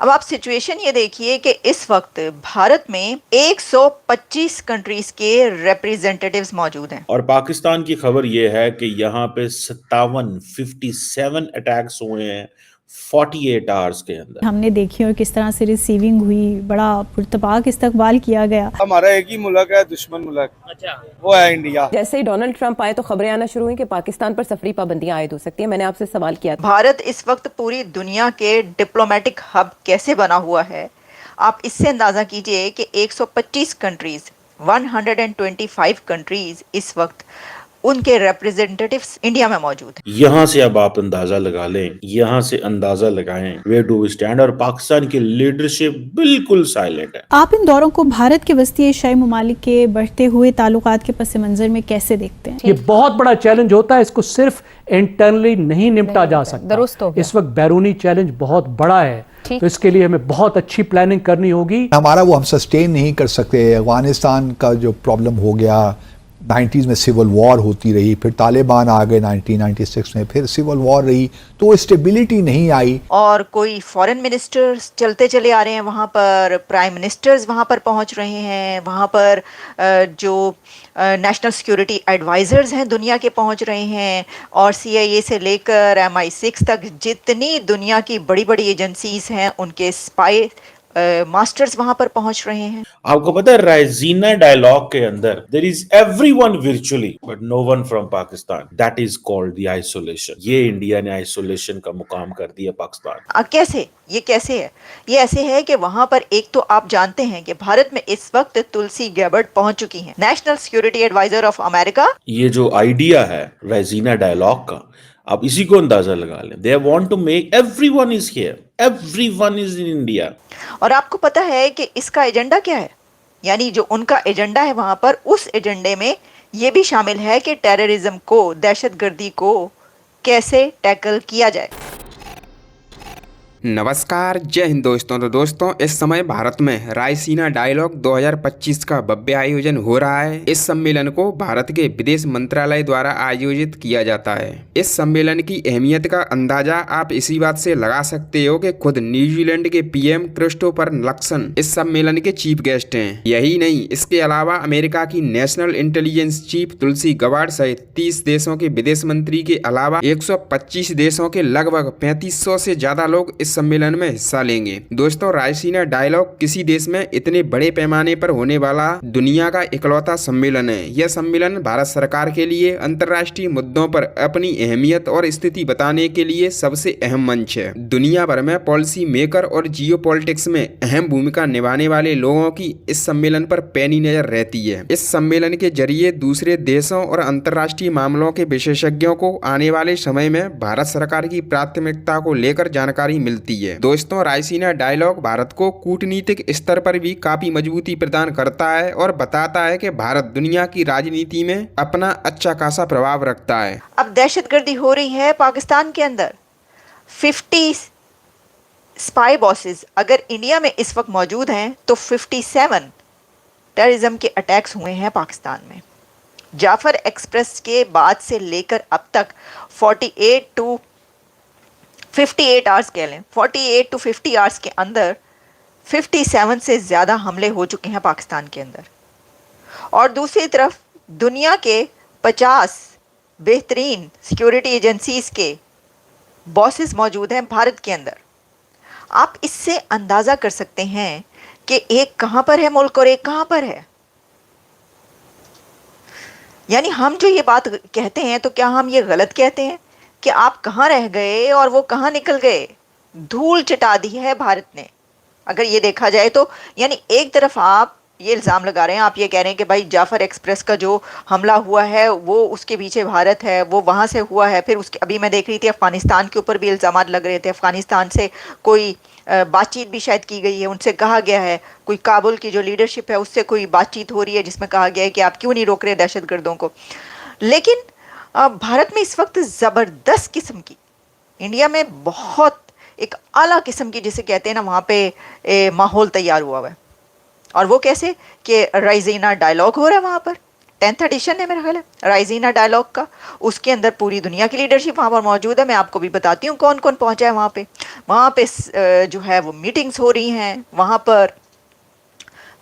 अब आप सिचुएशन ये देखिए कि इस वक्त भारत में 125 कंट्रीज के रिप्रेजेंटेटिव्स मौजूद हैं। और पाकिस्तान की खबर यह है कि यहाँ पे 57 अटैक्स हुए हैं 48 आवर्स के अंदर। हमने देखी और किस तरह से रिसीविंग हुई, बड़ा पुरतपाक इस्तकबाल किया गया। हमारा एक ही मुल्क है, दुश्मन मुल्क, अच्छा वो है इंडिया। जैसे ही डोनाल्ड ट्रंप आए तो खबरें आना शुरू हुई कि पाकिस्तान पर सफरी पाबंदियां आयद हो सकती हैं। मैंने आपसे सवाल किया था, भारत इस वक्त पूरी दुनिया के डिप्लोमेटिक हब कैसे बना हुआ है। आप इससे अंदाजा कीजिए कि 125 कंट्रीज, 125 कंट्रीज इस वक्त उनके रिप्रेजेंटेटिव्स इंडिया में मौजूद हैं। यहाँ से अब आप अंदाजा लगा लें, यहाँ से अंदाजा लगाएं वेयर डू वी स्टैंड। और पाकिस्तान की लीडरशिप बिल्कुल साइलेंट है। आप इन दौरों को भारत के वस्ती एशियाई ममालिक के बढ़ते हुए ताल्लुकात के पस मंजर में कैसे देखते हैं? ये बहुत बड़ा चैलेंज होता है, इसको सिर्फ इंटरनली नहीं निपटा जा सकता। इस वक्त बैरूनी चैलेंज बहुत बड़ा है, तो इसके लिए हमें बहुत अच्छी प्लानिंग करनी होगी। हमारा वो हम सस्टेन नहीं कर सकते। अफगानिस्तान का जो प्रॉब्लम हो गया, 90s में सिविल वॉर होती रही, फिर तालिबान आ गए 1996 में, फिर सिविल वॉर रही, तो स्टेबिलिटी नहीं आई। और कोई फॉरेन मिनिस्टर्स चलते चले आ रहे हैं वहाँ पर, प्राइम मिनिस्टर्स वहाँ पर पहुँच रहे हैं, वहाँ पर जो नेशनल सिक्योरिटी एडवाइजर्स हैं दुनिया के पहुँच रहे हैं, और CIA से लेकर MI6 तक जितनी दुनिया की बड़ी बड़ी एजेंसीज हैं उनके स्पाई मास्टर्स वहां पर पहुंच रहे हैं। आपको पता है रायसीना डायलॉग के अंदर there is everyone virtually but no one from Pakistan, that is called the isolation. ये इंडिया ने आइसोलेशन का मुकाम कर दिया पाकिस्तान। कैसे? ये कैसे है? ये ऐसे है कि वहां पर एक तो आप जानते हैं कि भारत में इस वक्त तुलसी गैबर्ट पहुंच चुकी हैं, national security adviser of America. ये जो आइडिया है रायसीना डायलॉग का, आप इसी को अंदाजा लगा लें। They want to make everyone is here, everyone is in India. और आपको पता है कि इसका एजेंडा क्या है? यानी जो उनका एजेंडा है वहां पर, उस एजेंडे में ये भी शामिल है कि टेररिज्म को, दहशतगर्दी को कैसे टैकल किया जाए। नमस्कार, जय हिंद दोस्तों। तो दोस्तों, इस समय भारत में रायसीना डायलॉग 2025 का भव्य आयोजन हो रहा है। इस सम्मेलन को भारत के विदेश मंत्रालय द्वारा आयोजित किया जाता है। इस सम्मेलन की अहमियत का अंदाजा आप इसी बात से लगा सकते हो कि खुद न्यूजीलैंड के PM क्रिस्टोफर लक्सन इस सम्मेलन के चीफ गेस्ट हैं। यही नहीं, इसके अलावा अमेरिका की नेशनल इंटेलिजेंस चीफ तुलसी गबार्ड सहित 30 देशों के विदेश मंत्री के अलावा 125 देशों के लगभग 3500 से ज्यादा लोग इस सम्मेलन में हिस्सा लेंगे। दोस्तों, रायसीना डायलॉग किसी देश में इतने बड़े पैमाने पर होने वाला दुनिया का इकलौता सम्मेलन है। यह सम्मेलन भारत सरकार के लिए अंतर्राष्ट्रीय मुद्दों पर अपनी अहमियत और स्थिति बताने के लिए सबसे अहम मंच है। दुनिया भर में पॉलिसी मेकर और जियो पॉलिटिक्स में अहम भूमिका निभाने वाले लोगों की इस सम्मेलन पर पैनी नजर रहती है। इस सम्मेलन के जरिए दूसरे देशों और अंतर्राष्ट्रीय मामलों के विशेषज्ञों को आने वाले समय में भारत सरकार की प्राथमिकता को लेकर जानकारी मिलती है। दोस्तों, रायसीना डायलॉग भारत को कूटनीतिक स्तर पर भी काफी मजबूती प्रदान करता है और बताता है कि भारत दुनिया की राजनीति में अपना अच्छा खासा प्रभाव रखता है। अब दहशतगर्दी हो रही है पाकिस्तान के अंदर। 50 स्पाई बॉसेस अगर इंडिया में इस वक्त मौजूद हैं तो 57 टेररिज्म के अटैक्स हुए हैं पाकिस्तान में। जाफर एक्सप्रेस के बाद से लेकर अब तक 48 टू 58 आवर्स कह लें, 48 टू 50 आवर्स के अंदर 57 से ज़्यादा हमले हो चुके हैं पाकिस्तान के अंदर। और दूसरी तरफ दुनिया के 50 बेहतरीन सिक्योरिटी एजेंसीज के बॉसेस मौजूद हैं भारत के अंदर। आप इससे अंदाज़ा कर सकते हैं कि एक कहाँ पर है मुल्क और एक कहाँ पर है। यानी हम जो ये बात कहते हैं तो क्या हम ये गलत कहते हैं कि आप कहाँ रह गए और वो कहाँ निकल गए? धूल चटा दी है भारत ने अगर ये देखा जाए तो। यानी एक तरफ आप ये इल्ज़ाम लगा रहे हैं, आप ये कह रहे हैं कि भाई जाफर एक्सप्रेस का जो हमला हुआ है वो उसके पीछे भारत है, वो वहाँ से हुआ है। फिर उसके अभी मैं देख रही थी अफ़गानिस्तान के ऊपर भी इल्ज़ाम लग रहे थे। अफ़गानिस्तान से कोई बातचीत भी शायद की गई है, उनसे कहा गया है, कोई काबुल की जो लीडरशिप है उससे कोई बातचीत हो रही है जिसमें कहा गया है कि आप क्यों नहीं रोक रहे दहशतगर्दों को। लेकिन भारत में इस वक्त ज़बरदस्त किस्म की, इंडिया में बहुत एक आला किस्म की जिसे कहते हैं ना, वहाँ पे माहौल तैयार हुआ है। और वो कैसे कि रायसीना डायलॉग हो रहा है वहाँ पर, 10th एडिशन है मेरा ख्याल है राइजीना डायलॉग का। उसके अंदर पूरी दुनिया की लीडरशिप वहाँ पर मौजूद है। मैं आपको भी बताती हूँ कौन कौन पहुँचा है वहाँ पे। वहाँ पे जो है वो मीटिंग्स हो रही हैं, वहाँ पर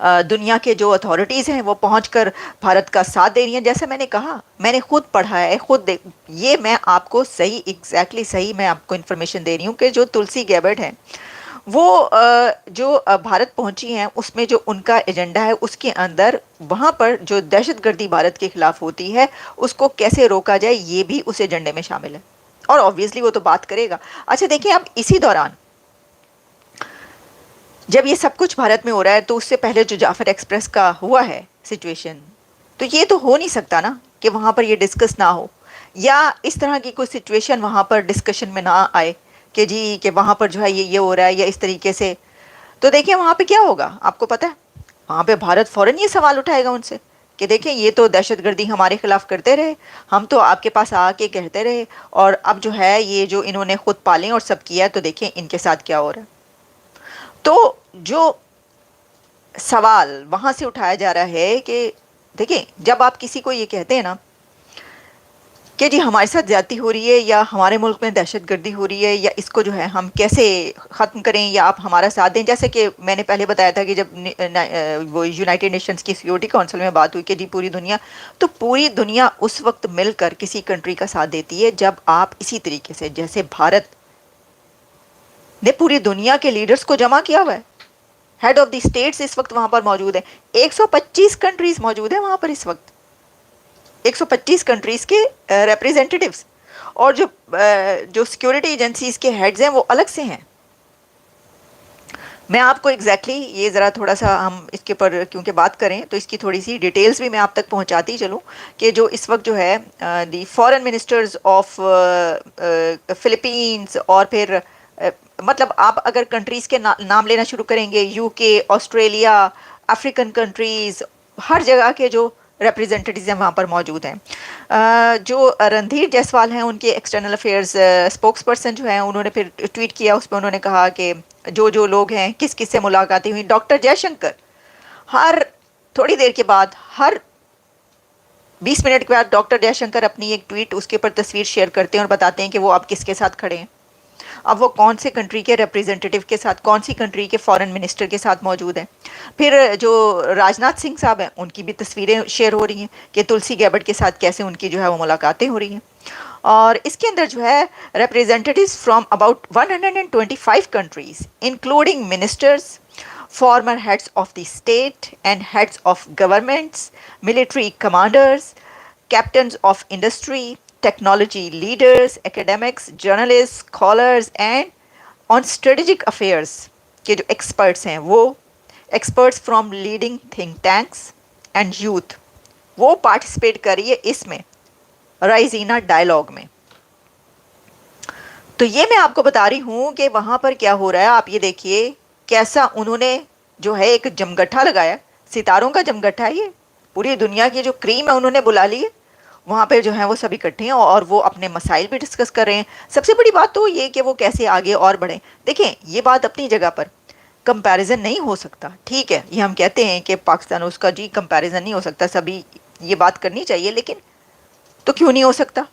दुनिया के जो अथॉरिटीज़ हैं वो पहुंचकर भारत का साथ दे रही हैं। जैसे मैंने कहा, मैंने खुद पढ़ा है, खुद देख, ये मैं आपको सही एग्जैक्टली सही मैं आपको इन्फॉर्मेशन दे रही हूँ कि जो तुलसी गैबर्ट हैं वो जो भारत पहुंची हैं उसमें जो उनका एजेंडा है उसके अंदर वहाँ पर जो दहशतगर्दी भारत के खिलाफ होती है उसको कैसे रोका जाए ये भी उस एजेंडे में शामिल है और ऑब्वियसली वो तो बात करेगा। अच्छा देखिए, अब इसी दौरान जब ये सब कुछ भारत में हो रहा है तो उससे पहले जो जाफर एक्सप्रेस का हुआ है सिचुएशन, तो ये तो हो नहीं सकता ना कि वहाँ पर ये डिस्कस ना हो या इस तरह की कोई सिचुएशन वहाँ पर डिस्कशन में ना आए कि जी कि वहाँ पर जो है ये हो रहा है या इस तरीके से। तो देखिए वहाँ पे क्या होगा आपको पता है, वहाँ पे भारत फ़ौरन ये सवाल उठाएगा उनसे कि देखें ये तो दहशतगर्दी हमारे खिलाफ करते रहे, हम तो आपके पास आके कहते रहे और अब जो है ये जो इन्होंने खुद पालें और सब किया है तो देखें इनके साथ क्या हो रहा है। तो जो सवाल वहाँ से उठाया जा रहा है कि देखिए जब आप किसी को ये कहते हैं ना कि जी हमारे साथ ज्यादती हो रही है या हमारे मुल्क में दहशतगर्दी हो रही है या इसको जो है हम कैसे ख़त्म करें या आप हमारा साथ दें, जैसे कि मैंने पहले बताया था कि जब वो यूनाइटेड नेशंस की सिक्योरिटी काउंसिल में बात हुई कि जी पूरी दुनिया उस वक्त मिलकर किसी कंट्री का साथ देती है जब आप इसी तरीके से जैसे भारत ने पूरी दुनिया के लीडर्स को जमा किया हुआ है। हेड ऑफ द स्टेट्स इस वक्त वहाँ पर मौजूद है, 125 कंट्रीज मौजूद है वहाँ पर इस वक्त, 125 कंट्रीज के रिप्रेजेंटेटिव्स और जो सिक्योरिटी एजेंसीज के हेड्स हैं वो अलग से हैं। मैं आपको एग्जैक्टली ये ज़रा थोड़ा सा हम इसके ऊपर क्योंकि बात करें तो इसकी थोड़ी सी डिटेल्स भी मैं आप तक पहुंचाती चलूं कि जो इस वक्त जो है दी फॉरेन मिनिस्टर्स ऑफ फिलीपींस और फिर मतलब आप अगर कंट्रीज़ के नाम लेना शुरू करेंगे, यूके, ऑस्ट्रेलिया, अफ्रीकन कंट्रीज़, हर जगह के जो रिप्रेजेंटेटिव्स हैं वहाँ पर मौजूद हैं। जो रणधीर जायसवाल हैं उनके एक्सटर्नल अफेयर्स स्पोक्स पर्सन जो हैं उन्होंने फिर ट्वीट किया, उस पर उन्होंने कहा कि जो लोग हैं किस किस से मुलाकातें हुई। डॉक्टर जयशंकर हर थोड़ी देर के बाद, हर 20 मिनट के बाद डॉक्टर जयशंकर अपनी एक ट्वीट उसके ऊपर तस्वीर शेयर करते हैं और बताते हैं कि वो अब किसके साथ खड़े हैं, अब वो कौन से कंट्री के रिप्रेजेंटेटिव के साथ, कौन सी कंट्री के फॉरेन मिनिस्टर के साथ मौजूद हैं। फिर जो राजनाथ सिंह साहब हैं उनकी भी तस्वीरें शेयर हो रही हैं कि तुलसी गैबर्ट के साथ कैसे उनकी जो है वो मुलाकातें हो रही हैं। और इसके अंदर जो है representatives from about 125 countries including ministers, former heads of the state and heads of governments, military commanders, captains of industry, technology leaders, academics, journalists, scholars and on strategic affairs के जो experts हैं वो experts from leading think tanks and youth वो participate करिए इसमें राइजीना dialogue में। तो ये मैं आपको बता रही हूँ कि वहाँ पर क्या हो रहा है। आप ये देखिए कैसा उन्होंने जो है एक जमगट्ठा लगाया, सितारों का जमगट्ठा है ये, पूरी दुनिया की जो क्रीम है उन्होंने बुला ली है वहाँ पे जो है वो सभी इकट्ठे हैं और वो अपने मसाइल भी डिस्कस कर रहे हैं। सबसे बड़ी बात तो ये कि वो कैसे आगे और बढ़ें। देखें ये बात अपनी जगह पर, कंपैरिजन नहीं हो सकता, ठीक है, ये हम कहते हैं कि पाकिस्तान उसका जी कंपैरिजन नहीं हो सकता, सभी ये बात करनी चाहिए, लेकिन तो क्यों नहीं हो सकता।